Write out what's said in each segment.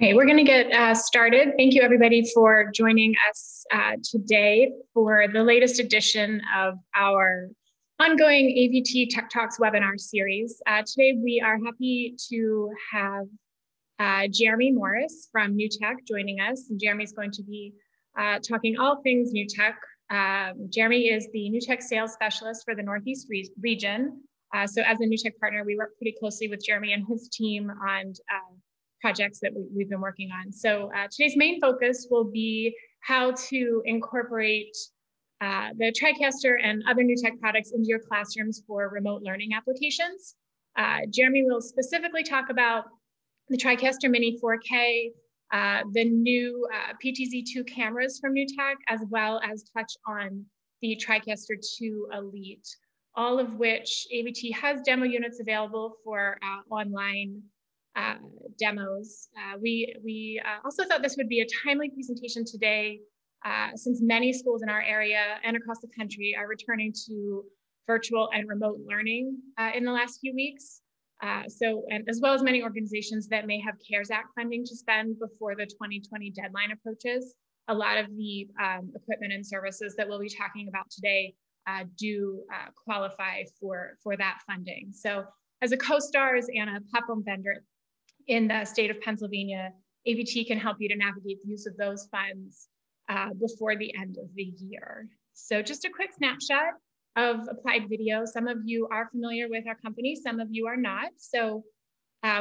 Okay, we're going to get started. Thank you, everybody, for joining us today for the latest edition of our ongoing AVT Tech Talks webinar series. Today, we are happy to have Jeremy Morris from New Tech joining us. And Jeremy's going to be talking all things New Tech. Jeremy is the New Tech sales specialist for the Northeast region. So as a New Tech partner, we work pretty closely with Jeremy and his team on projects that we've been working on. So today's main focus will be how to incorporate the TriCaster and other New Tech products into your classrooms for remote learning applications. Jeremy will specifically talk about the TriCaster Mini 4K, the new PTZ2 cameras from New Tech, as well as touch on the TriCaster 2 Elite, all of which AVT has demo units available for online demos. We also thought this would be a timely presentation today since many schools in our area and across the country are returning to virtual and remote learning in the last few weeks. And as well as many organizations that may have CARES Act funding to spend before the 2020 deadline approaches. A lot of the equipment and services that we'll be talking about today do qualify for that funding. So as a co-stars and a platform vendor in the state of Pennsylvania, AVT can help you to navigate the use of those funds before the end of the year. So just a quick snapshot of Applied Video. Some of you are familiar with our company, some of you are not. So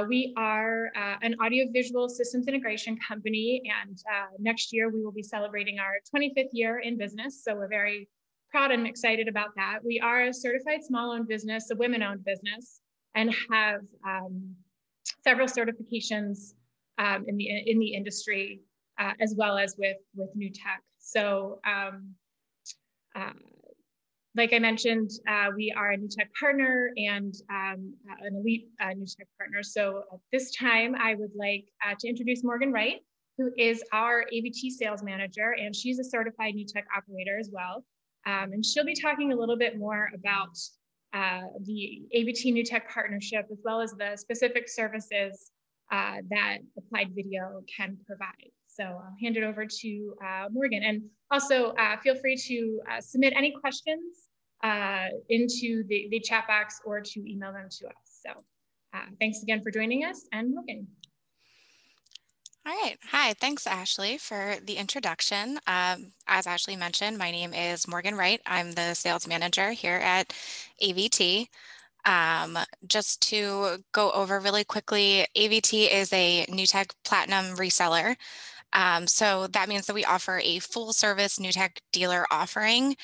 we are an audiovisual systems integration company, and next year we will be celebrating our 25th year in business. So we're very proud and excited about that. We are a certified small-owned business, a women-owned business, and have several certifications in the industry, as well as with New Tech. So like I mentioned, we are a New Tech partner and an elite New Tech partner. So at this time, I would like to introduce Morgan Wright, who is our AVT sales manager, and she's a certified New Tech operator as well. And she'll be talking a little bit more about the AVT New Tech partnership, as well as the specific services that Applied Video can provide. So I'll hand it over to Morgan. And also feel free to submit any questions into the chat box or to email them to us. So thanks again for joining us, and Morgan. All right. Hi, thanks, Ashley, for the introduction. As Ashley mentioned, my name is Morgan Wright. I'm the sales manager here at AVT. Just to go over really quickly, AVT is a New Tech Platinum reseller. So that means that we offer a full service New Tech dealer offering.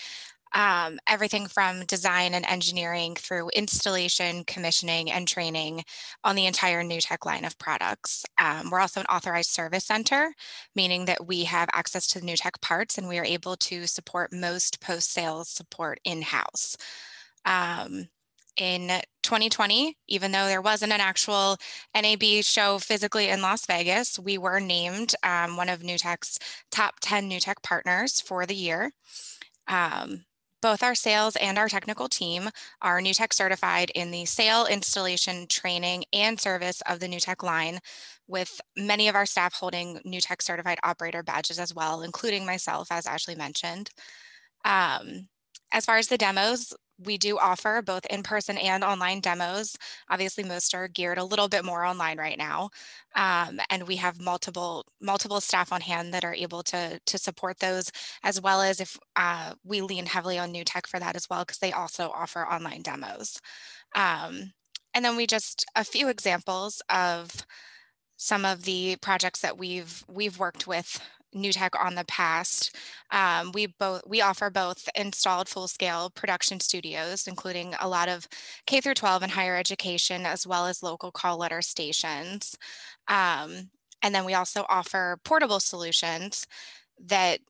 Everything from design and engineering through installation, commissioning, and training on the entire New Tech line of products. We're also an authorized service center, meaning that we have access to New Tech parts and we are able to support most post-sales support in-house. In 2020, even though there wasn't an actual NAB show physically in Las Vegas, we were named one of New Tech's top 10 New Tech partners for the year. Both our sales and our technical team are New Tech certified in the sale, installation, training, and service of the New Tech line, with many of our staff holding New Tech certified operator badges as well, including myself, as Ashley mentioned. As far as the demos, we do offer both in-person and online demos. Obviously, most are geared a little bit more online right now. And we have multiple staff on hand that are able to support those, as well as if we lean heavily on New Tech for that as well, because they also offer online demos. And then a few examples of some of the projects that we've worked with New Tech on the past. We offer both installed full-scale production studios, including a lot of K through 12 and higher education, as well as local call letter stations. And then we also offer portable solutions that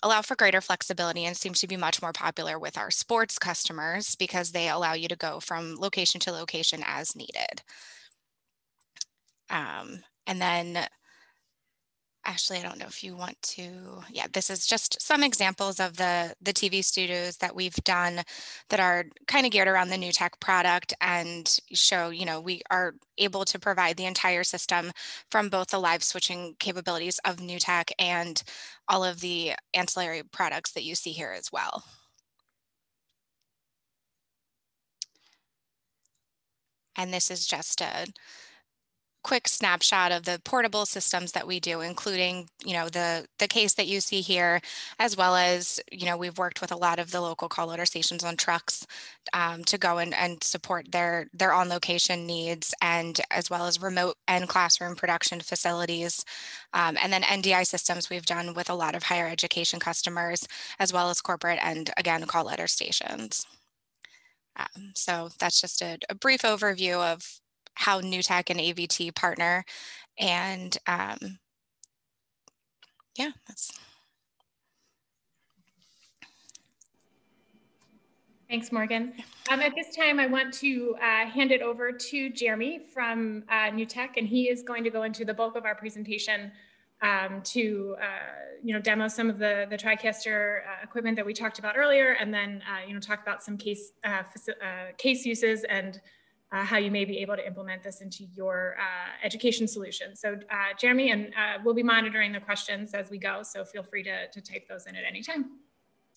allow for greater flexibility and seem to be much more popular with our sports customers because they allow you to go from location to location as needed. And then Ashley, I don't know if you want to, yeah, this is just some examples of the TV studios that we've done that are kind of geared around the new tech product and show, you know, we are able to provide the entire system from both the live switching capabilities of new tech and all of the ancillary products that you see here as well. And this is just a quick snapshot of the portable systems that we do, including, you know, the case that you see here, as well as, you know, we've worked with a lot of the local call loader stations on trucks to go and support their on location needs, and as well as remote and classroom production facilities. And then NDI systems we've done with a lot of higher education customers, as well as corporate and, again, call letter stations. So that's just a brief overview of how new tech and AVT partner, and yeah, that's. Thanks, Morgan. At this time, I want to hand it over to Jeremy from New Tech, and he is going to go into the bulk of our presentation to demo some of the TriCaster equipment that we talked about earlier, and then talk about some case uses and how you may be able to implement this into your education solution. So Jeremy, and we'll be monitoring the questions as we go, so feel free to type those in at any time.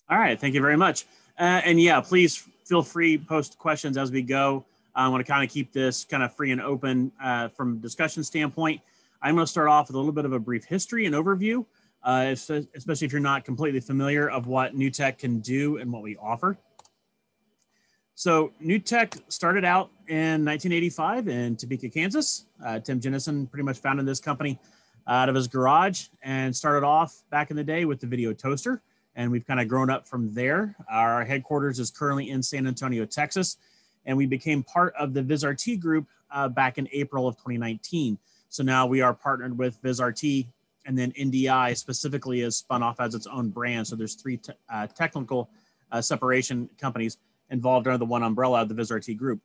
All right, thank you very much. And yeah, please feel free to post questions as we go. I want to kind of keep this kind of free and open from a discussion standpoint. I'm going to start off with a little bit of a brief history and overview, especially if you're not completely familiar of what New Tech can do and what we offer. So New Tech started out in 1985 in Topeka, Kansas. Tim Jennison pretty much founded this company out of his garage and started off back in the day with the video toaster. And we've kind of grown up from there. Our headquarters is currently in San Antonio, Texas. And we became part of the VizRT group back in April of 2019. So now we are partnered with VizRT, and then NDI specifically is spun off as its own brand. So there's three technical separation companies involved under the one umbrella of the VizRT group.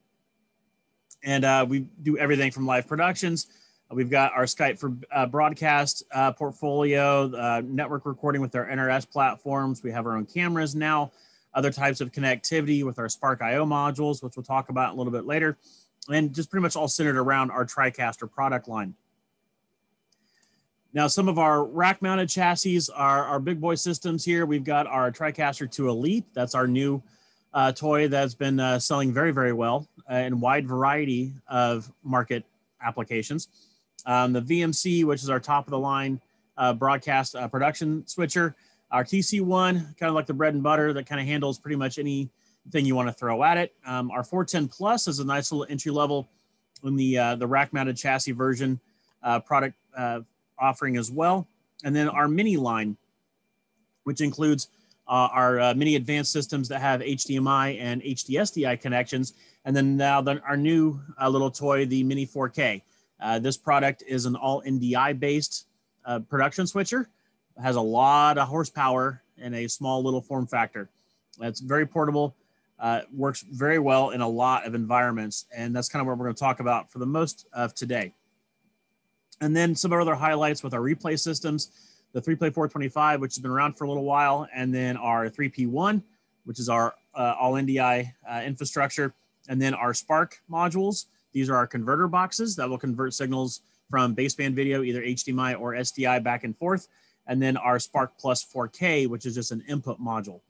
And we do everything from live productions. We've got our Skype for broadcast portfolio, network recording with our NRS platforms. We have our own cameras now, other types of connectivity with our Spark IO modules, which we'll talk about a little bit later, and just pretty much all centered around our TriCaster product line. Now, some of our rack-mounted chassis are our big boy systems here. We've got our TriCaster 2 Elite. That's our new toy that's been selling very, very well in a wide variety of market applications. The VMC, which is our top of the line broadcast production switcher. Our TC1, kind of like the bread and butter that kind of handles pretty much anything you want to throw at it. Our 410 Plus is a nice little entry level in the rack mounted chassis version product offering as well. And then our mini line, which includes our mini advanced systems that have HDMI and HDSDI connections. And then now our new little toy, the Mini 4K. This product is an all NDI based production switcher. It has a lot of horsepower in a small little form factor. It's very portable, works very well in a lot of environments. And that's kind of what we're going to talk about for the most of today. And then some other highlights with our replay systems, the 3Play 425, which has been around for a little while, and then our 3P1, which is our all NDI infrastructure, and then our Spark modules. These are our converter boxes that will convert signals from baseband video, either HDMI or SDI, back and forth. And then our Spark Plus 4K, which is just an input module.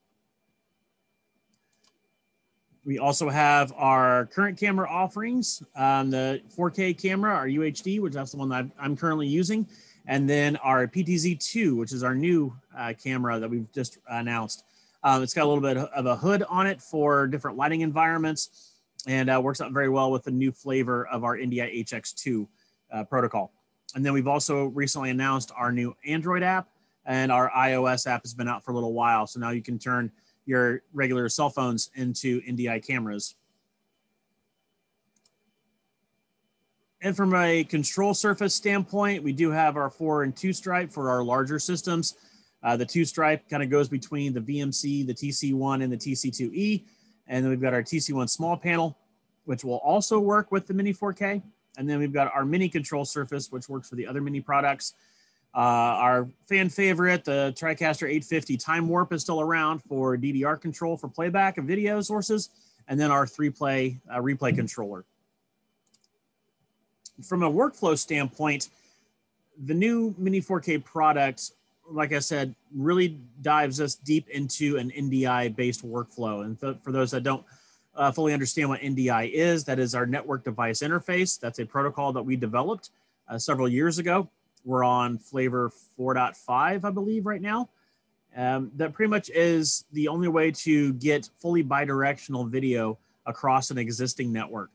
We also have our current camera offerings, the 4K camera, our UHD, which that's the one that I'm currently using. And then our PTZ2, which is our new camera that we've just announced. It's got a little bit of a hood on it for different lighting environments, and works out very well with the new flavor of our NDI HX2 protocol. And then we've also recently announced our new Android app, and our iOS app has been out for a little while. So now you can turn your regular cell phones into NDI cameras. And from a control surface standpoint, we do have our 4 and 2 stripe for our larger systems. The 2 stripe kind of goes between the VMC, the TC1, and the TC2E. And then we've got our TC1 small panel, which will also work with the Mini 4K. And then we've got our mini control surface, which works for the other mini products. Our fan favorite, the TriCaster 850 Time Warp, is still around for DDR control for playback of video sources, and then our 3-play replay controller. From a workflow standpoint, the new Mini 4K product, like I said, really dives us deep into an NDI-based workflow. And for those that don't fully understand what NDI is, that is our network device interface. That's a protocol that we developed several years ago. We're on flavor 4.5, I believe, right now. That pretty much is the only way to get fully bidirectional video across an existing network.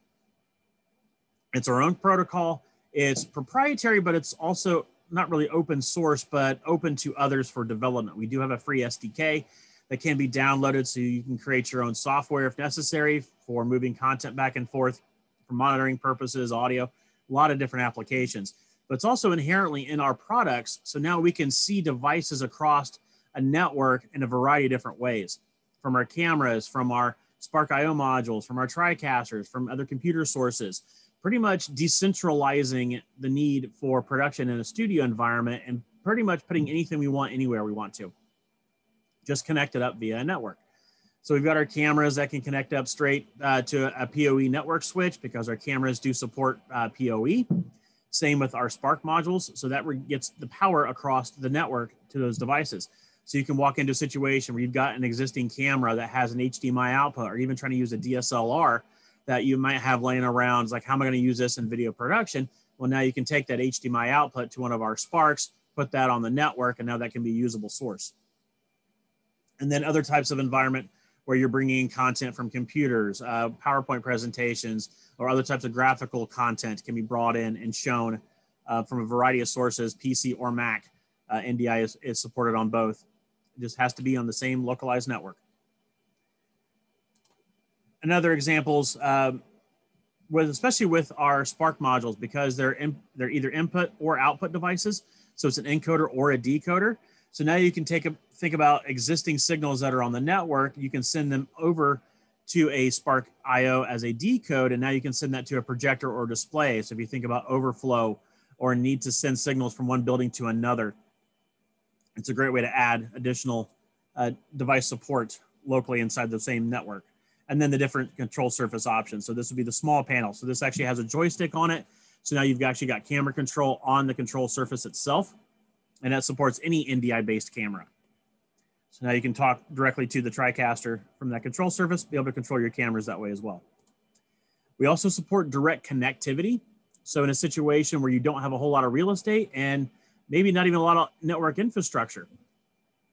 It's our own protocol. It's proprietary, but it's also not really open source, but open to others for development. We do have a free SDK that can be downloaded so you can create your own software if necessary for moving content back and forth, for monitoring purposes, audio, a lot of different applications. But it's also inherently in our products. So now we can see devices across a network in a variety of different ways, from our cameras, from our Spark IO modules, from our TriCasters, from other computer sources, pretty much decentralizing the need for production in a studio environment and pretty much putting anything we want anywhere we want to. Just connect it up via a network. So we've got our cameras that can connect up straight to a PoE network switch because our cameras do support PoE. Same with our Spark modules. So that gets the power across the network to those devices. So you can walk into a situation where you've got an existing camera that has an HDMI output, or even trying to use a DSLR that you might have laying around. It's like, how am I going to use this in video production? Well, now you can take that HDMI output to one of our Sparks, put that on the network, and now that can be a usable source. And then other types of environment where you're bringing in content from computers, PowerPoint presentations, or other types of graphical content can be brought in and shown from a variety of sources, PC or Mac. NDI is supported on both. It just has to be on the same localized network. Another examples, especially with our Spark modules, because they're either input or output devices. So it's an encoder or a decoder. So now you can think about existing signals that are on the network. You can send them over to a Spark IO as a decode, and now you can send that to a projector or display. So if you think about overflow or need to send signals from one building to another, it's a great way to add additional device support locally inside the same network. And then the different control surface options. So this would be the small panel. So this actually has a joystick on it. So now you've actually got camera control on the control surface itself, and that supports any NDI-based camera. So now you can talk directly to the TriCaster from that control surface, be able to control your cameras that way as well. We also support direct connectivity. So in a situation where you don't have a whole lot of real estate and maybe not even a lot of network infrastructure,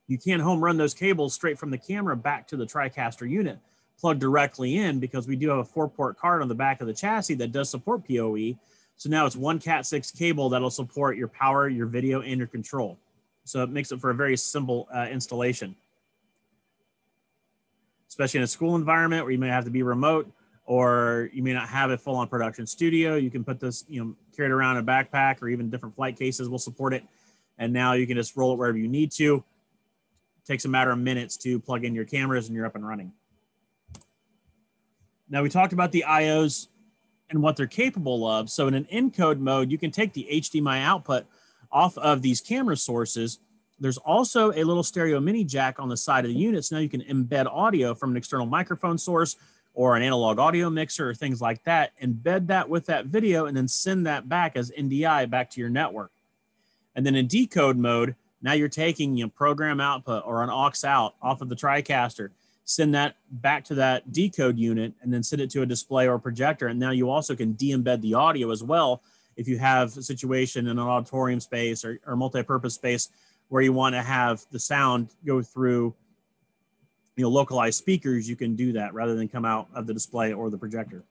you can home run those cables straight from the camera back to the TriCaster unit, plug directly in, because we do have a 4-port card on the back of the chassis that does support PoE. So now it's one Cat6 cable that'll support your power, your video, and your control. So it makes it for a very simple installation, especially in a school environment where you may have to be remote, or you may not have a full-on production studio. You can put this, carry it around in a backpack, or even different flight cases will support it. And now you can just roll it wherever you need to. It takes a matter of minutes to plug in your cameras and you're up and running. Now we talked about the IOs and what they're capable of. So in an encode mode, you can take the HDMI output off of these camera sources. There's also a little stereo mini jack on the side of the unit. So now you can embed audio from an external microphone source or an analog audio mixer or things like that, embed that with that video, and then send that back as NDI back to your network. And then in decode mode, now you're taking program output or an aux out off of the TriCaster, send that back to that decode unit, and then send it to a display or projector. And now you also can de-embed the audio as well if you have a situation in an auditorium space or multi-purpose space where you want to have the sound go through localized speakers. You can do that rather than come out of the display or the projector.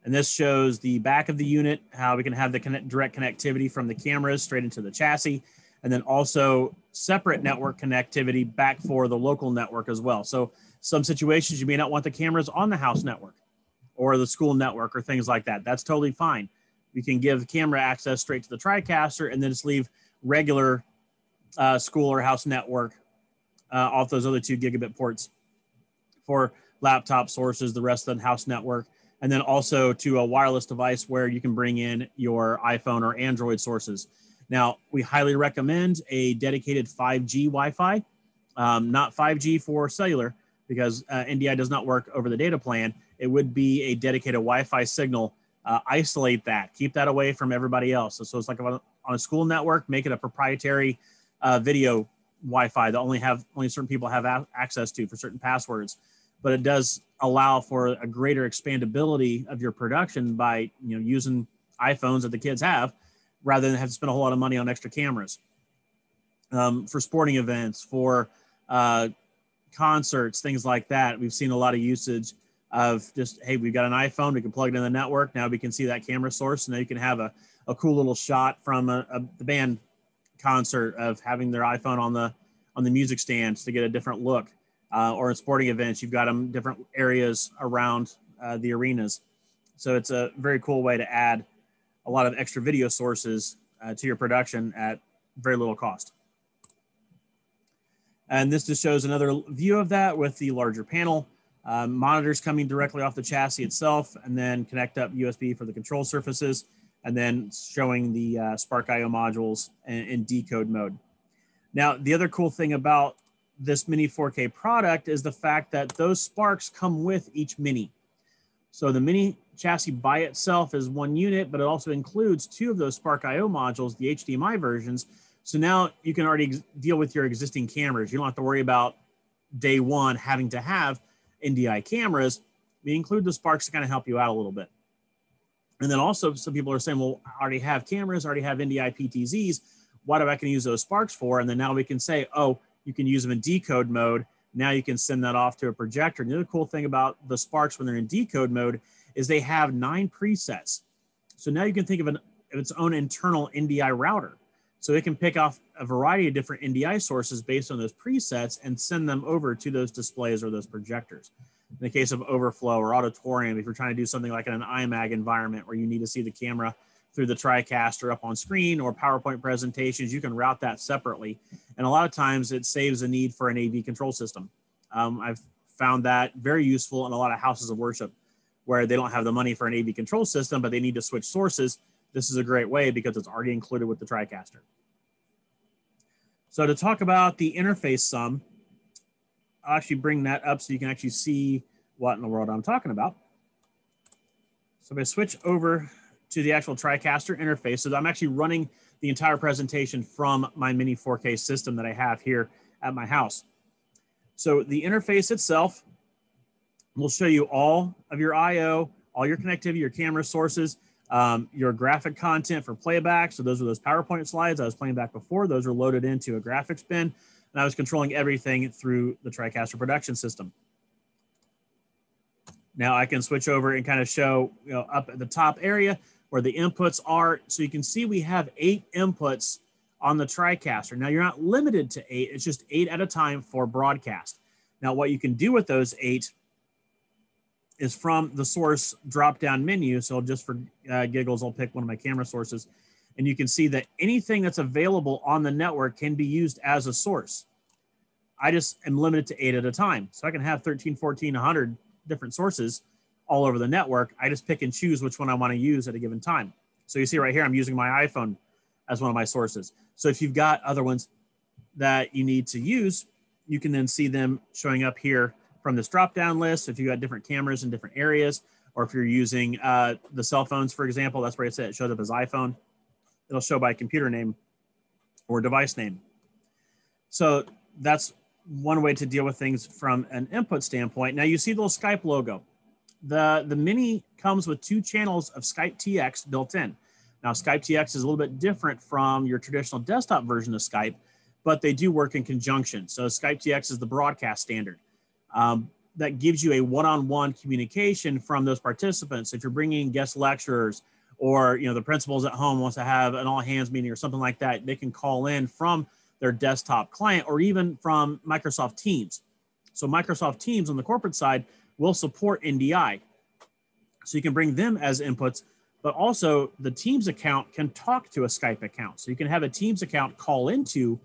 And this shows the back of the unit, how we can have the direct connectivity from the cameras straight into the chassis, and then also separate network connectivity back for the local network as well. So some situations you may not want the cameras on the house network or the school network or things like that. That's totally fine. We can give camera access straight to the TriCaster and then just leave regular school or house network off those other 2 gigabit ports for laptop sources, the rest of the house network, and then also to a wireless device where you can bring in your iPhone or Android sources. Now, we highly recommend a dedicated 5G Wi-Fi, not 5G for cellular, because NDI does not work over the data plan. It would be a dedicated Wi-Fi signal. Isolate that, keep that away from everybody else. So it's like on a school network, make it a proprietary video Wi-Fi that only certain people have access to for certain passwords. But it does allow for a greater expandability of your production by using iPhones that the kids have, rather than have to spend a whole lot of money on extra cameras. For sporting events, for concerts, things like that, we've seen a lot of usage of just, hey, we've got an iPhone, we can plug it in the network, now we can see that camera source, and now you can have a cool little shot from the band concert of having their iPhone on the music stands to get a different look. Or in sporting events, you've got them different areas around the arenas. So it's a very cool way to add a lot of extra video sources to your production at very little cost. And this just shows another view of that with the larger panel, monitors coming directly off the chassis itself, and then connect up USB for the control surfaces, and then showing the Spark IO modules in decode mode. Now, the other cool thing about this Mini 4K product is the fact that those Sparks come with each Mini. So the Mini chassis by itself is one unit, but it also includes 2 of those Spark IO modules, the HDMI versions. So now you can already deal with your existing cameras. You don't have to worry about day one having to have NDI cameras. We include the Sparks to kind of help you out a little bit. And then also some people are saying, well, I already have cameras, I already have NDI PTZs. What am I going to use those Sparks for? And then now we can say, oh, you can use them in decode mode. Now you can send that off to a projector. And the other cool thing about the Sparks when they're in decode mode is they have 9 presets. So now you can think of its own internal NDI router. So it can pick off a variety of different NDI sources based on those presets and send them over to those displays or those projectors. In the case of overflow or auditorium, if you're trying to do something like in an IMAG environment where you need to see the camera through the TriCaster up on screen, or PowerPoint presentations, you can route that separately. And a lot of times it saves the need for an AV control system. I've found that very useful in a lot of houses of worship where they don't have the money for an AV control system, but they need to switch sources. This is a great way because it's already included with the TriCaster. So to talk about the interface sum, I'll actually bring that up so you can actually see what in the world I'm talking about. So if I switch over to the actual TriCaster interface, so I'm actually running the entire presentation from my Mini 4K system that I have here at my house. So the interface itself will show you all of your I/O, all your connectivity, your camera sources, your graphic content for playback. So those are those PowerPoint slides I was playing back before. Those are loaded into a graphics bin, and I was controlling everything through the TriCaster production system. Now I can switch over and kind of show, up at the top area where the inputs are. So you can see we have 8 inputs on the TriCaster. Now you're not limited to 8, it's just 8 at a time for broadcast. Now what you can do with those 8 is from the source drop-down menu. So just for giggles, I'll pick one of my camera sources, and you can see that anything that's available on the network can be used as a source. I just am limited to 8 at a time. So I can have 13, 14, 100 different sources all over the network. I just pick and choose which one I want to use at a given time. So you see right here, I'm using my iPhone as one of my sources. So if you've got other ones that you need to use, you can then see them showing up here from this drop-down list. If you've got different cameras in different areas, or if you're using the cell phones, for example, that's where it shows up as iPhone. It'll show by computer name or device name. So that's one way to deal with things from an input standpoint. Now you see the little Skype logo. The Mini comes with 2 channels of Skype TX built in. Now Skype TX is a little bit different from your traditional desktop version of Skype, but they do work in conjunction. So Skype TX is the broadcast standard. That gives you a one-on-one communication from those participants. If you're bringing guest lecturers, or the principals at home wants to have an all-hands meeting or something like that, they can call in from their desktop client or even from Microsoft Teams. So Microsoft Teams on the corporate side will support NDI. So you can bring them as inputs, but also the Teams account can talk to a Skype account. So you can have a Teams account call into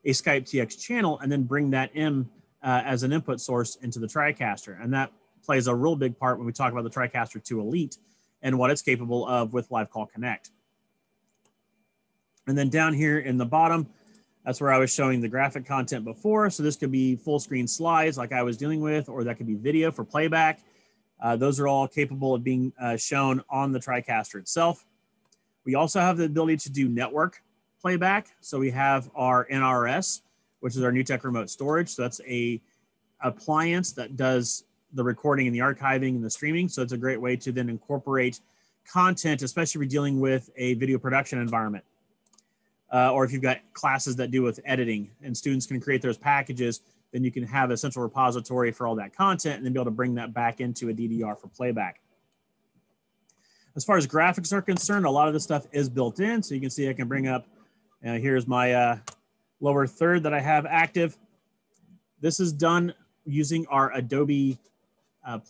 a Skype TX channel and then bring that in as an input source into the TriCaster. And that plays a real big part when we talk about the TriCaster 2 Elite and what it's capable of with Live Call Connect. And then down here in the bottom, that's where I was showing the graphic content before. So this could be full screen slides like I was dealing with, or that could be video for playback. Those are all capable of being shown on the TriCaster itself. We also have the ability to do network playback. So we have our NRS, which is our NewTek remote storage. So that's a appliance that does the recording and the archiving and the streaming. So it's a great way to then incorporate content, especially if you're dealing with a video production environment. Or if you've got classes that do with editing and students can create those packages, then you can have a central repository for all that content and then be able to bring that back into a DDR for playback. As far as graphics are concerned, a lot of this stuff is built in. So you can see I can bring up, here's my lower third that I have active. This is done using our Adobe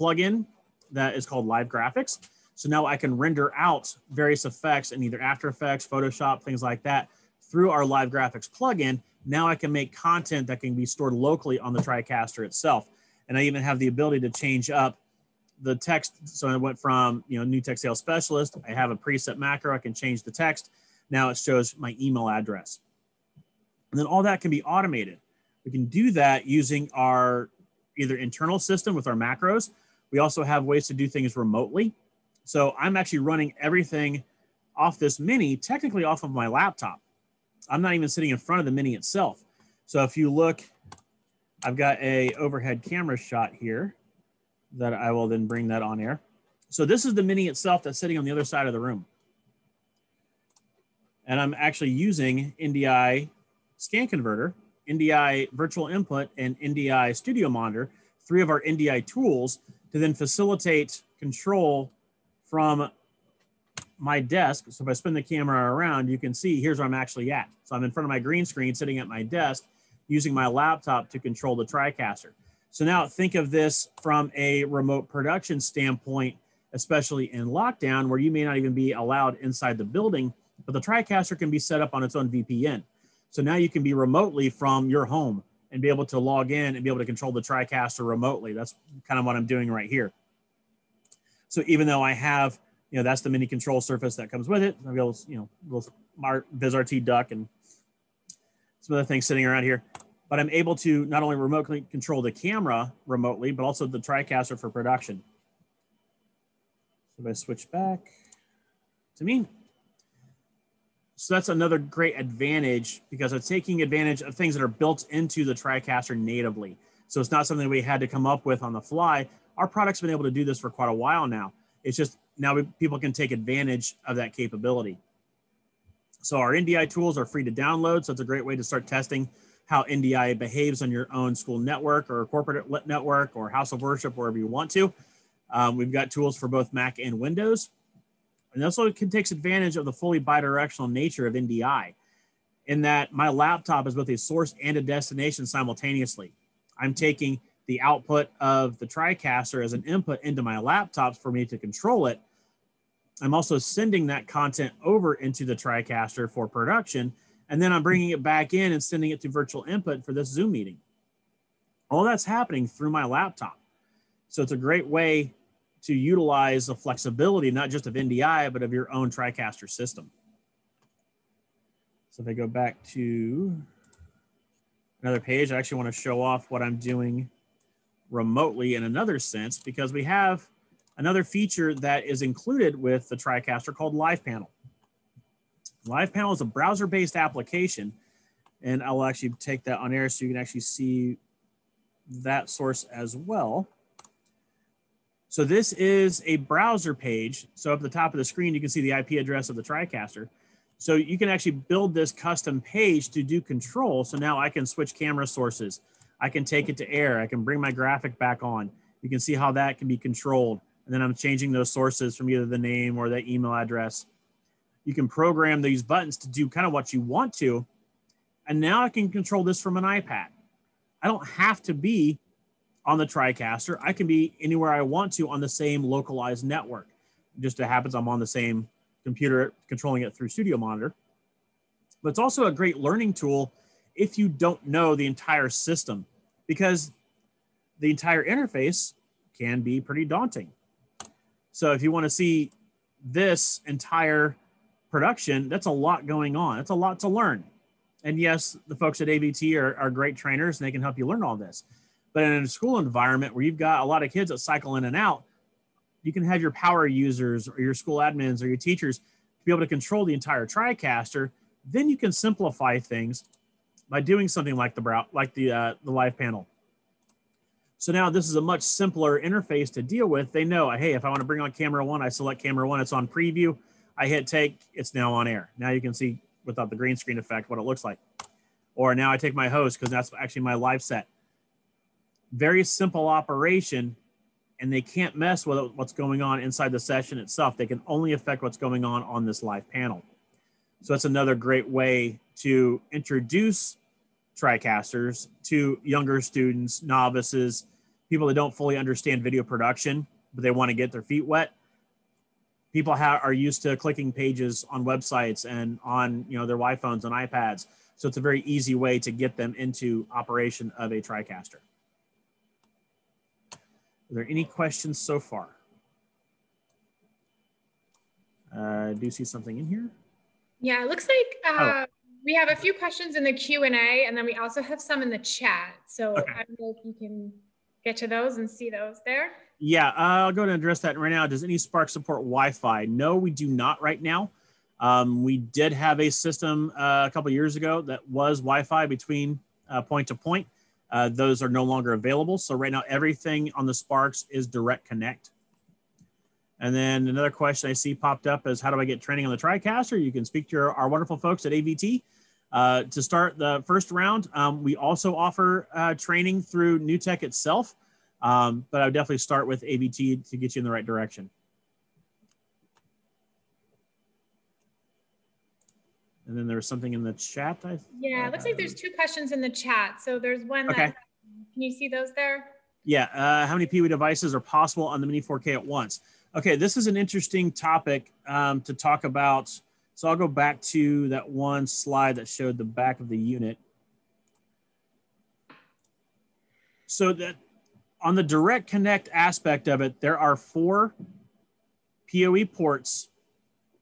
plugin that is called Live Graphics. So now I can render out various effects in either After Effects, Photoshop, things like that through our Live Graphics plugin. Now I can make content that can be stored locally on the TriCaster itself. And I even have the ability to change up the text. So I went from, new tech sales specialist. I have a preset macro. I can change the text. Now it shows my email address. And then all that can be automated. We can do that using our either internal system with our macros. We also have ways to do things remotely. So I'm actually running everything off this Mini, technically off of my laptop. I'm not even sitting in front of the Mini itself. So if you look, I've got a overhead camera shot here that I will then bring that on air. So this is the Mini itself that's sitting on the other side of the room. And I'm actually using NDI Scan Converter, NDI Virtual Input, and NDI Studio Monitor, 3 of our NDI tools to then facilitate control from my desk. So if I spin the camera around, you can see here's where I'm actually at. So I'm in front of my green screen sitting at my desk using my laptop to control the TriCaster. So now think of this from a remote production standpoint, especially in lockdown where you may not even be allowed inside the building, but the TriCaster can be set up on its own VPN. So now you can be remotely from your home and be able to log in and be able to control the TriCaster remotely. That's kind of what I'm doing right here. So even though I have, that's the mini control surface that comes with it. I'll be able to, little BizRT duck and some other things sitting around here. But I'm able to not only remotely control the camera remotely, but also the TriCaster for production. So if I switch back to me. So that's another great advantage because it's taking advantage of things that are built into the TriCaster natively. So it's not something we had to come up with on the fly. Our product's been able to do this for quite a while now. It's just now people can take advantage of that capability. So our NDI tools are free to download. So it's a great way to start testing how NDI behaves on your own school network or corporate network or house of worship, wherever you want to. We've got tools for both Mac and Windows. And also it takes advantage of the fully bidirectional nature of NDI in that my laptop is both a source and a destination simultaneously. I'm taking the output of the TriCaster as an input into my laptops for me to control it. I'm also sending that content over into the TriCaster for production, and then I'm bringing it back in and sending it to virtual input for this Zoom meeting. All that's happening through my laptop. So it's a great way to utilize the flexibility, not just of NDI, but of your own TriCaster system. So if I go back to another page, I actually want to show off what I'm doing remotely in another sense, because we have another feature that is included with the TriCaster called Live Panel. Live Panel is a browser-based application, and I'll actually take that on air so you can actually see that source as well. So this is a browser page. So up at the top of the screen, you can see the IP address of the TriCaster. So you can actually build this custom page to do control. So now I can switch camera sources. I can take it to air. I can bring my graphic back on. You can see how that can be controlled. And then I'm changing those sources from either the name or the email address. You can program these buttons to do kind of what you want to. And now I can control this from an iPad. I don't have to be on the TriCaster. I can be anywhere I want to on the same localized network. It just happens I'm on the same computer controlling it through Studio Monitor. But it's also a great learning tool if you don't know the entire system, because the entire interface can be pretty daunting. So if you want to see this entire production, that's a lot going on. It's a lot to learn. And yes, the folks at AVT are great trainers and they can help you learn all this. But in a school environment where you've got a lot of kids that cycle in and out, you can have your power users or your school admins or your teachers to be able to control the entire TriCaster. Then you can simplify things by doing something like the live panel. So now this is a much simpler interface to deal with. They know, hey, if I want to bring on camera one, I select camera one, it's on preview. I hit take, it's now on air. Now you can see without the green screen effect what it looks like. Or now I take my host because that's actually my live set. Very simple operation, and they can't mess with what's going on inside the session itself. They can only affect what's going on this live panel. So that's another great way to introduce TriCasters to younger students, novices, people that don't fully understand video production, but they want to get their feet wet. People are used to clicking pages on websites and on their iPhones and iPads. So it's a very easy way to get them into operation of a TriCaster. Are there any questions so far? I do see something in here. Yeah, it looks like we have a few questions in the Q&A, and then we also have some in the chat. So okay. I don't know if you can get to those and see those there. Yeah, I'll go ahead and address that right now. Does any Spark support Wi-Fi? No, we do not right now. We did have a system a couple of years ago that was Wi-Fi between point to point. Those are no longer available. So right now, everything on the Sparks is direct connect. And then another question I see popped up is, how do I get training on the TriCaster? You can speak to our wonderful folks at AVT. To start the first round, we also offer training through NewTek itself, but I would definitely start with AVT to get you in the right direction. And then there was something in the chat. Yeah, it looks like there's two questions in the chat. So there's one that, can you see those there? Yeah, how many PWE devices are possible on the Mini 4K at once? Okay, this is an interesting topic to talk about. So I'll go back to that one slide that showed the back of the unit. So that on the direct connect aspect of it, there are 4 PoE ports,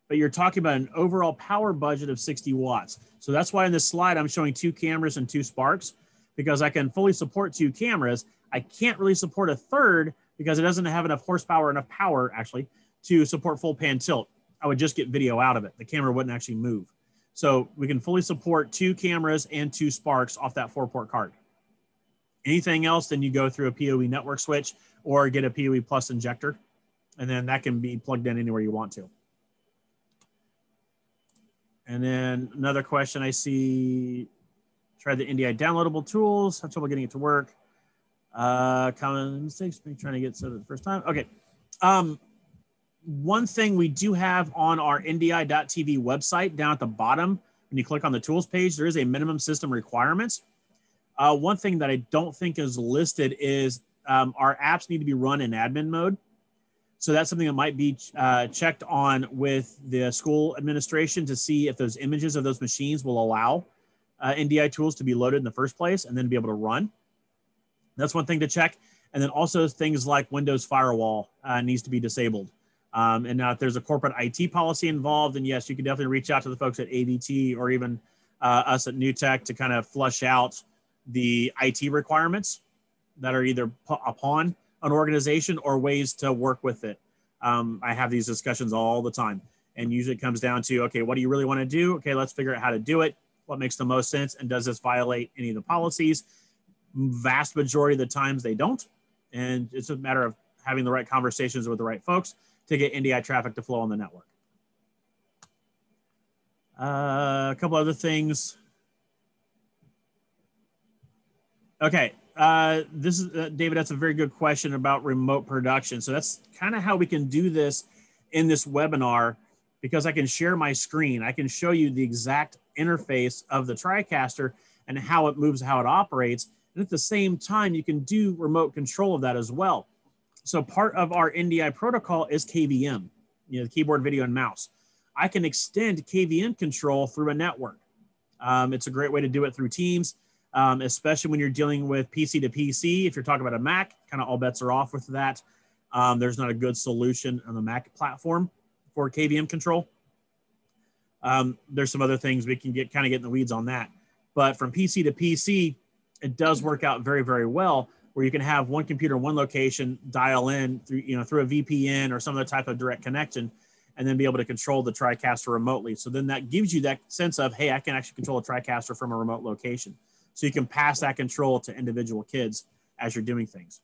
but you're talking about an overall power budget of 60 watts. So that's why in this slide, I'm showing 2 cameras and 2 Sparks, because I can fully support 2 cameras. I can't really support a third because it doesn't have enough horsepower, enough power actually to support full pan tilt. I would just get video out of it. The camera wouldn't actually move. So we can fully support 2 cameras and 2 Sparks off that 4-port card. Anything else, then you go through a PoE network switch or get a PoE Plus injector, and then that can be plugged in anywhere you want to. And then another question I see, try the NDI downloadable tools, have trouble getting it to work. Common mistakes, trying to get started the first time. Okay. One thing we do have on our NDI.TV website down at the bottom, when you click on the tools page, there is a minimum system requirements. One thing that I don't think is listed is our apps need to be run in admin mode. So that's something that might be checked on with the school administration to see if those images of those machines will allow NDI tools to be loaded in the first place and then be able to run. That's one thing to check. And then also things like Windows Firewall needs to be disabled. And now if there's a corporate IT policy involved, then yes, you can definitely reach out to the folks at AVT or even us at NewTek to kind of flush out the IT requirements that are either put upon an organization or ways to work with it. I have these discussions all the time, and usually it comes down to, okay, what do you really want to do? Okay, let's figure out how to do it. What makes the most sense? And does this violate any of the policies? Vast majority of the times they don't. And it's a matter of having the right conversations with the right folks to get NDI traffic to flow on the network. A couple other things. Okay, this is, David, that's a very good question about remote production. So that's kind of how we can do this in this webinar, because I can share my screen. I can show you the exact interface of the TriCaster and how it moves, how it operates. And at the same time, you can do remote control of that as well. So part of our NDI protocol is KVM, the keyboard, video, and mouse. I can extend KVM control through a network. It's a great way to do it through Teams. especially when you're dealing with PC to PC. If you're talking about a Mac, kind of all bets are off with that. There's not a good solution on the Mac platform for KVM control. There's some other things we can get in the weeds on that. But from PC to PC, it does work out very, very well, where you can have one computer, one location, dial in through, through a VPN or some other type of direct connection, and then be able to control the TriCaster remotely. So then that gives you that sense of, hey, I can actually control a TriCaster from a remote location. So you can pass that control to individual kids as you're doing things.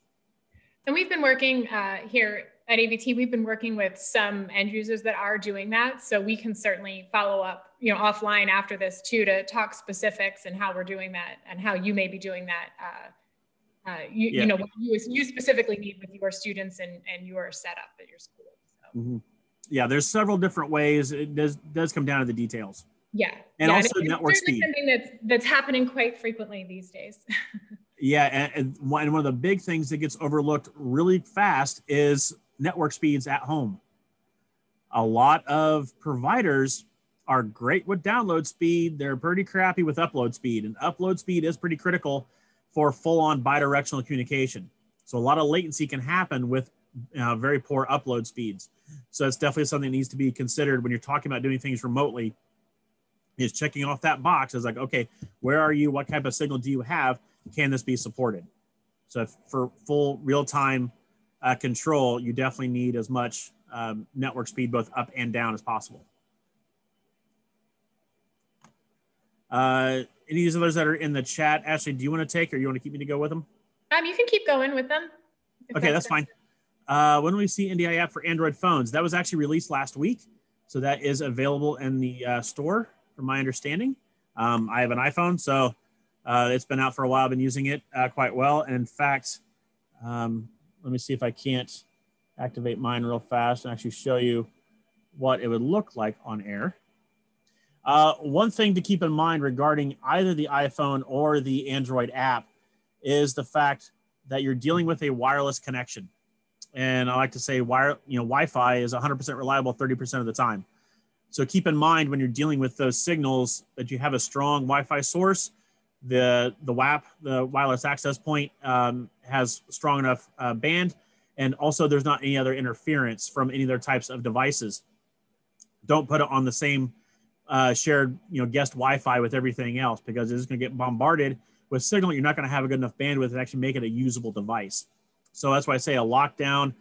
And we've been working here at AVT, we've been working with some end users that are doing that. So we can certainly follow up, offline after this too, to talk specifics and how we're doing that and how you may be doing that. You know, what you specifically need with your students and your setup at your school. So. Yeah, there's several different ways. It does come down to the details. Yeah. And also network speed. Something that's happening quite frequently these days. Yeah, and one of the big things that gets overlooked really fast is network speeds at home. A lot of providers are great with download speed. They're pretty crappy with upload speed, and upload speed is pretty critical for full-on bidirectional communication. So a lot of latency can happen with very poor upload speeds. So that's definitely something that needs to be considered when you're talking about doing things remotely, is checking off that box as like, okay, where are you? What type of signal do you have? Can this be supported? So for full real-time control, you definitely need as much network speed, both up and down, as possible. Any of these others that are in the chat, Ashley, do you want to take, or you want to keep me to go with them? You can keep going with them. Okay, that's fine. When do we see NDI app for Android phones? That was actually released last week. So that is available in the store, from my understanding. I have an iPhone, so it's been out for a while. I've been using it quite well. And in fact, let me see if I can't activate mine real fast and actually show you what it would look like on air. One thing to keep in mind regarding either the iPhone or the Android app is the fact that you're dealing with a wireless connection. And I like to say Wi-Fi is 100% reliable 30% of the time. So keep in mind when you're dealing with those signals that you have a strong Wi-Fi source. The WAP, the wireless access point, has strong enough band, and also there's not any other interference from any other types of devices. Don't put it on the same shared guest Wi-Fi with everything else, because it's going to get bombarded with signal. You're not going to have a good enough bandwidth to actually make it a usable device. So that's why I say a lockdown,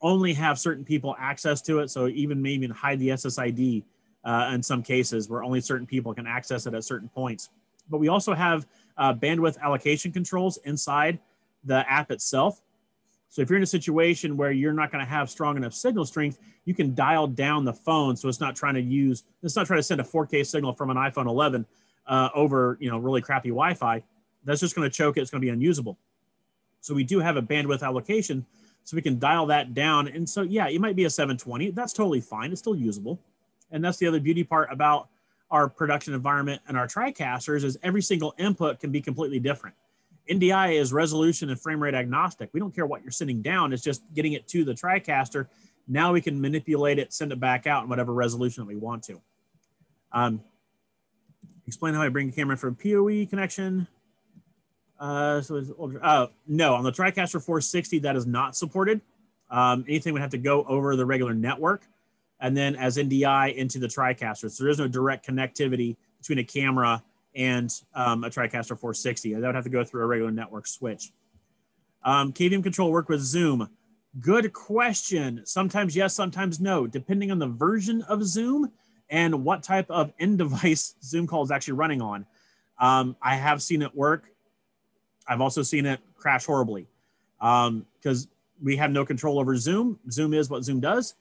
only have certain people access to it. So maybe even hide the SSID in some cases, where only certain people can access it at certain points. But we also have bandwidth allocation controls inside the app itself. So if you're in a situation where you're not going to have strong enough signal strength, you can dial down the phone so it's not trying to send a 4K signal from an iPhone 11 over really crappy Wi-Fi. That's just going to choke it. It's going to be unusable. So we do have a bandwidth allocation, so we can dial that down. And so, yeah, it might be a 720. That's totally fine. It's still usable. And that's the other beauty part about our production environment and our TriCasters, is every single input can be completely different. NDI is resolution and frame rate agnostic. We don't care what you're sending down. It's just getting it to the TriCaster. Now we can manipulate it, send it back out in whatever resolution that we want to. Explain how I bring the camera in for a PoE connection. No, on the TriCaster 460, that is not supported. Anything would have to go over the regular network, and then as NDI into the TriCaster. So there is no direct connectivity between a camera and a TriCaster 460. That would have to go through a regular network switch. KVM control work with Zoom. Good question. Sometimes yes, sometimes no, depending on the version of Zoom and what type of end device Zoom call is actually running on. I have seen it work. I've also seen it crash horribly because we have no control over Zoom. Zoom is what Zoom does.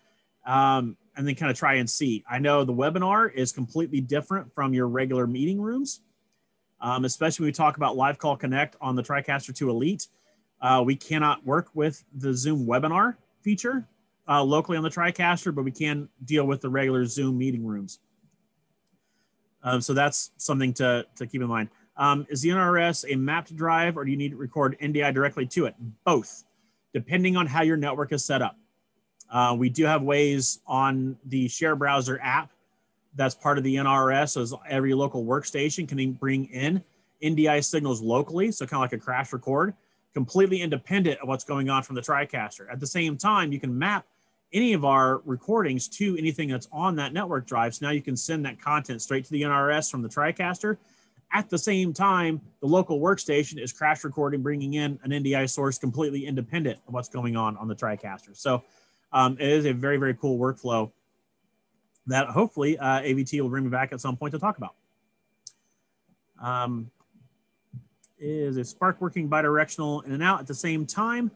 And then kind of try and see. I know the webinar is completely different from your regular meeting rooms, especially when we talk about Live Call Connect on the TriCaster 2 Elite. We cannot work with the Zoom webinar feature locally on the TriCaster, but we can deal with the regular Zoom meeting rooms. So that's something to keep in mind. Is the NRS a mapped drive, or do you need to record NDI directly to it? Both, depending on how your network is set up. We do have ways on the Share Browser app that's part of the NRS, so every local workstation can bring in NDI signals locally, so kind of like a crash record, completely independent of what's going on from the TriCaster. At the same time, you can map any of our recordings to anything that's on that network drive. So now you can send that content straight to the NRS from the TriCaster. At the same time, the local workstation is crash recording, bringing in an NDI source completely independent of what's going on the TriCaster. So it is a very, very cool workflow that hopefully AVT will bring me back at some point to talk about. Is a Spark working bidirectional in and out at the same time?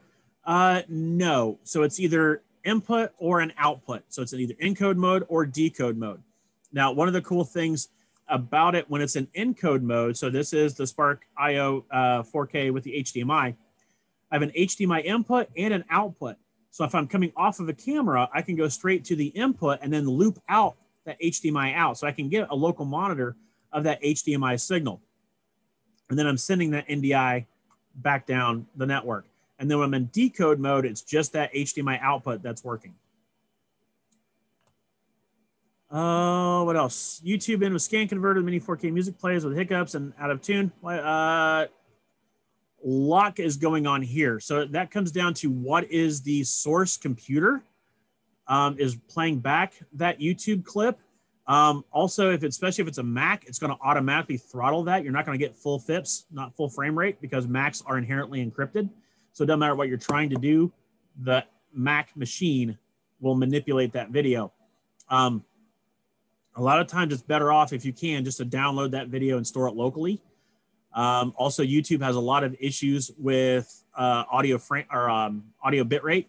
No. So it's either input or an output. So it's in either encode mode or decode mode. Now, one of the cool things about it when it's in encode mode, so this is the Spark IO 4K with the HDMI. I have an HDMI input and an output. So if I'm coming off of a camera, I can go straight to the input and then loop out that HDMI out. So I can get a local monitor of that HDMI signal. And then I'm sending that NDI back down the network. And then when I'm in decode mode, it's just that HDMI output that's working. What else? YouTube in with scan converter, mini 4K music plays with hiccups and out of tune. Lock is going on here. So that comes down to what is the source computer is playing back that YouTube clip. Also, especially if it's a Mac, it's going to automatically throttle that. You're not going to get full FIPS, not full frame rate, because Macs are inherently encrypted. So it doesn't matter what you're trying to do, the Mac machine will manipulate that video. A lot of times it's better off, if you can, just to download that video and store it locally. Also, YouTube has a lot of issues with audio bitrate.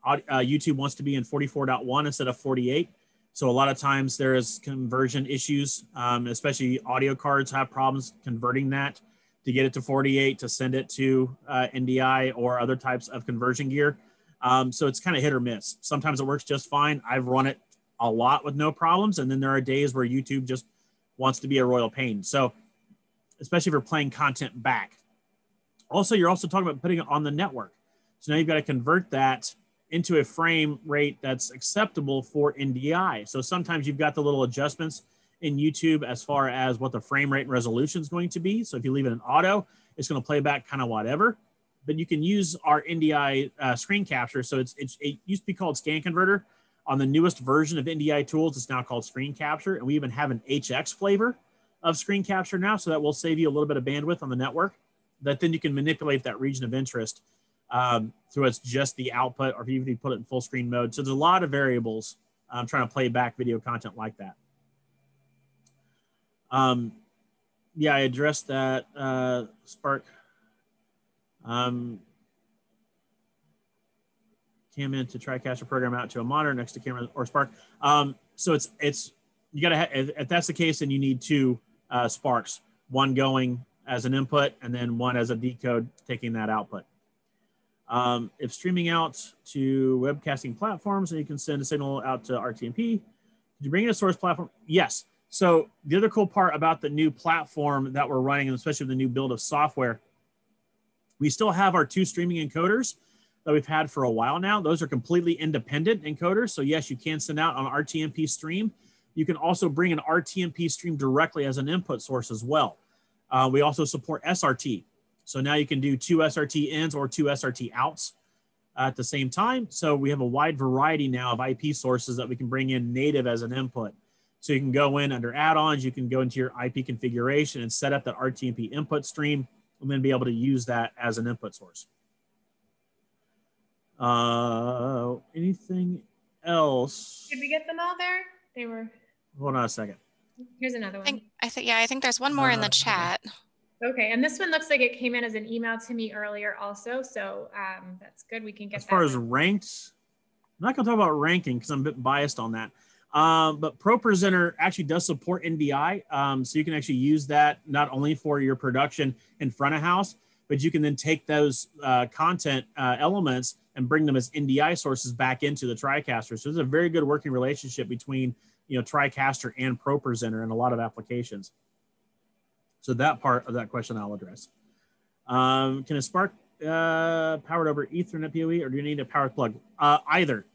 YouTube wants to be in 44.1 instead of 48. So a lot of times there is conversion issues, especially audio cards have problems converting that to get it to 48, to send it to NDI or other types of conversion gear. So it's kind of hit or miss. Sometimes it works just fine. I've run it a lot with no problems. And then there are days where YouTube just wants to be a royal pain. So especially if you're playing content back. Also, you're also talking about putting it on the network. So now you've got to convert that into a frame rate that's acceptable for NDI. So sometimes you've got the little adjustments in YouTube as far as what the frame rate and resolution is going to be. So if you leave it in auto, it's going to play back kind of whatever. But you can use our NDI screen capture. So it used to be called scan converter. On the newest version of NDI tools, it's now called screen capture. And we even have an HX flavor of screen capture now. So that will save you a little bit of bandwidth on the network. That then you can manipulate that region of interest through it's just the output, or if you put it in full screen mode. So there's a lot of variables trying to play back video content like that. Yeah, I addressed that Spark. Cam into TriCaster program out to a monitor next to camera or Spark. So it's you gotta if that's the case, then you need two Sparks, one going as an input and then one as a decode taking that output. If streaming out to webcasting platforms, then you can send a signal out to RTMP. Did you bring in a source platform? Yes. So the other cool part about the new platform that we're running, and especially the new build of software, we still have our two streaming encoders that we've had for a while now. Those are completely independent encoders. So yes, you can send out an RTMP stream. You can also bring an RTMP stream directly as an input source as well. We also support SRT. So now you can do two SRT ins or two SRT outs at the same time. So we have a wide variety now of IP sources that we can bring in native as an input. So you can go in under add-ons, you can go into your IP configuration and set up that RTMP input stream and then be able to use that as an input source. Anything else? Did we get them all there? They were. Hold on a second. Here's another one. I think there's one more in the chat. Okay, and this one looks like it came in as an email to me earlier also, so that's good. We can get as far as ranked, I'm not going to talk about ranking because I'm a bit biased on that. But ProPresenter actually does support NDI, so you can actually use that not only for your production in front of house, but you can then take those content elements and bring them as NDI sources back into the TriCaster. So there's a very good working relationship between TriCaster and ProPresenter in a lot of applications. So that part of that question I'll address. Can a Spark powered over Ethernet PoE, or do you need a powered plug? Either.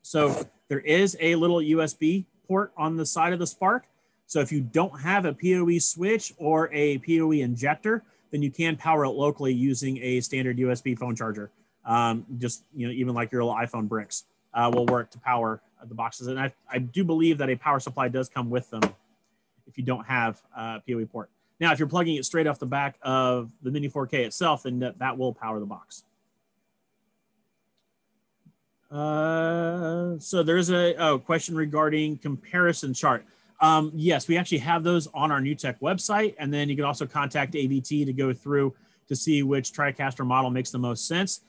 So there is a little USB port on the side of the Spark. So if you don't have a PoE switch or a PoE injector, then you can power it locally using a standard USB phone charger. Just, even like your little iPhone bricks will work to power the boxes. And I do believe that a power supply does come with them if you don't have a PoE port. Now, if you're plugging it straight off the back of the Mini 4K itself, then that will power the box. So there's a question regarding comparison chart. Yes, we actually have those on our NewTek website, and then you can also contact AVT to go through to see which TriCaster model makes the most sense.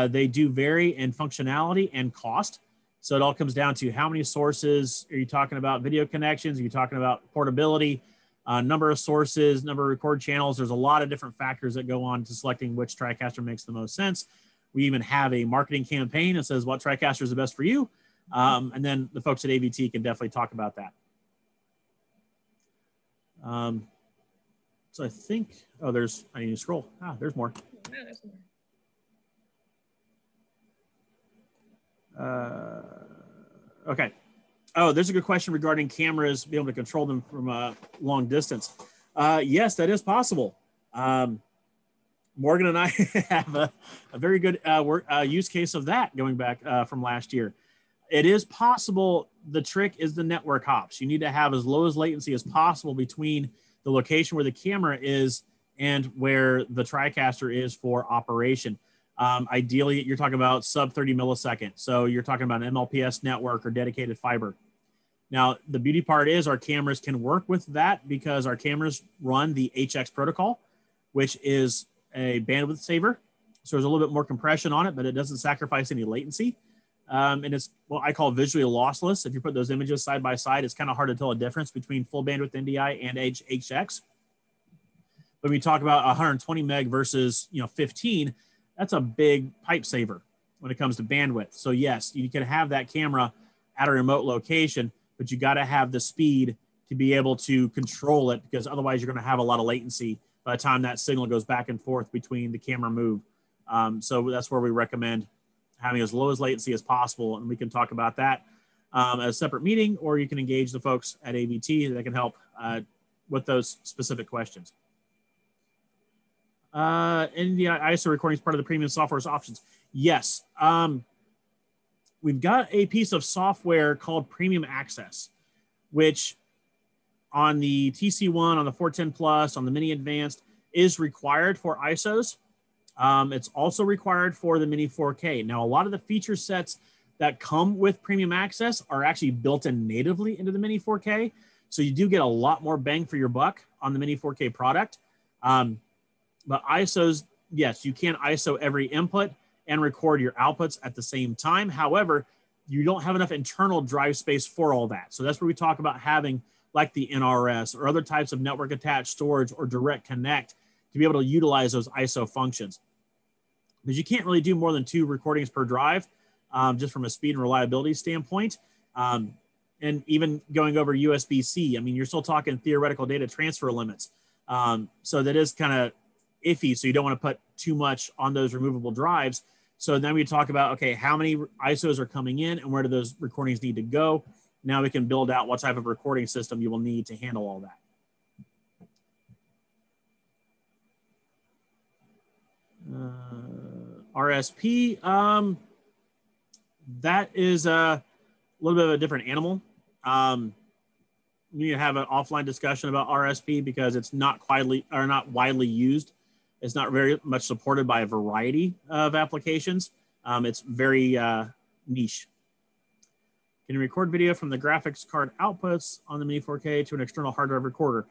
They do vary in functionality and cost. So it all comes down to how many sources are you talking about, video connections, are you talking about portability, number of sources, number of record channels. There's a lot of different factors that go on to selecting which TriCaster makes the most sense. We even have a marketing campaign that says what TriCaster is the best for you. And then the folks at AVT can definitely talk about that. So I think, I need to scroll. There's more. Okay. Oh, there's a good question regarding cameras, being able to control them from a long distance. Yes, that is possible. Morgan and I have a very good use case of that going back from last year. It is possible. The trick is the network hops. You need to have as low as latency as possible between the location where the camera is and where the TriCaster is for operation. Ideally, you're talking about sub 30 milliseconds. So you're talking about an MLPS network or dedicated fiber. Now, the beauty part is our cameras can work with that because our cameras run the HX protocol, which is a bandwidth saver. So there's a little bit more compression on it, but it doesn't sacrifice any latency. And it's what I call visually lossless. If you put those images side by side, it's kind of hard to tell a difference between full bandwidth NDI and HX. But when we talk about 120 meg versus 15, that's a big pipe saver when it comes to bandwidth. So yes, you can have that camera at a remote location, but you got to have the speed to be able to control it, because otherwise you're going to have a lot of latency by the time that signal goes back and forth between the camera move. So that's where we recommend having as low as latency as possible. And we can talk about that at a separate meeting, or you can engage the folks at AVT that can help with those specific questions. NDI ISO recording is part of the premium software's options. Yes. We've got a piece of software called Premium Access, which on the TC1, on the 410 Plus, on the Mini Advanced is required for ISOs. It's also required for the Mini 4K. Now, a lot of the feature sets that come with Premium Access are actually built in natively into the Mini 4K. So you do get a lot more bang for your buck on the Mini 4K product. But ISOs, yes, you can ISO every input and record your outputs at the same time. However, you don't have enough internal drive space for all that. So that's where we talk about having like the NRS or other types of network attached storage or direct connect to be able to utilize those ISO functions. Because you can't really do more than 2 recordings per drive, just from a speed and reliability standpoint. And even going over USB-C, I mean, you're still talking theoretical data transfer limits. So that is kind of iffy. So you don't want to put too much on those removable drives. So then we talk about, okay, how many ISOs are coming in and where do those recordings need to go? Now we can build out what type of recording system you will need to handle all that. RSP, that is a little bit of a different animal. We need to have an offline discussion about RSP because it's not widely used. It's not very much supported by a variety of applications. It's very niche. Can you record video from the graphics card outputs on the Mini 4K to an external hard drive recorder?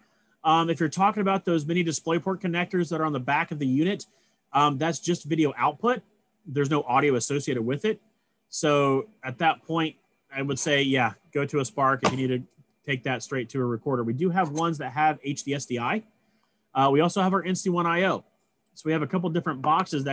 If you're talking about those mini DisplayPort connectors that are on the back of the unit, that's just video output. There's no audio associated with it. So at that point, I would say, yeah, go to a Spark if you need to take that straight to a recorder. We do have ones that have HDSDI. We also have our NC1 IO. So we have a couple different boxes that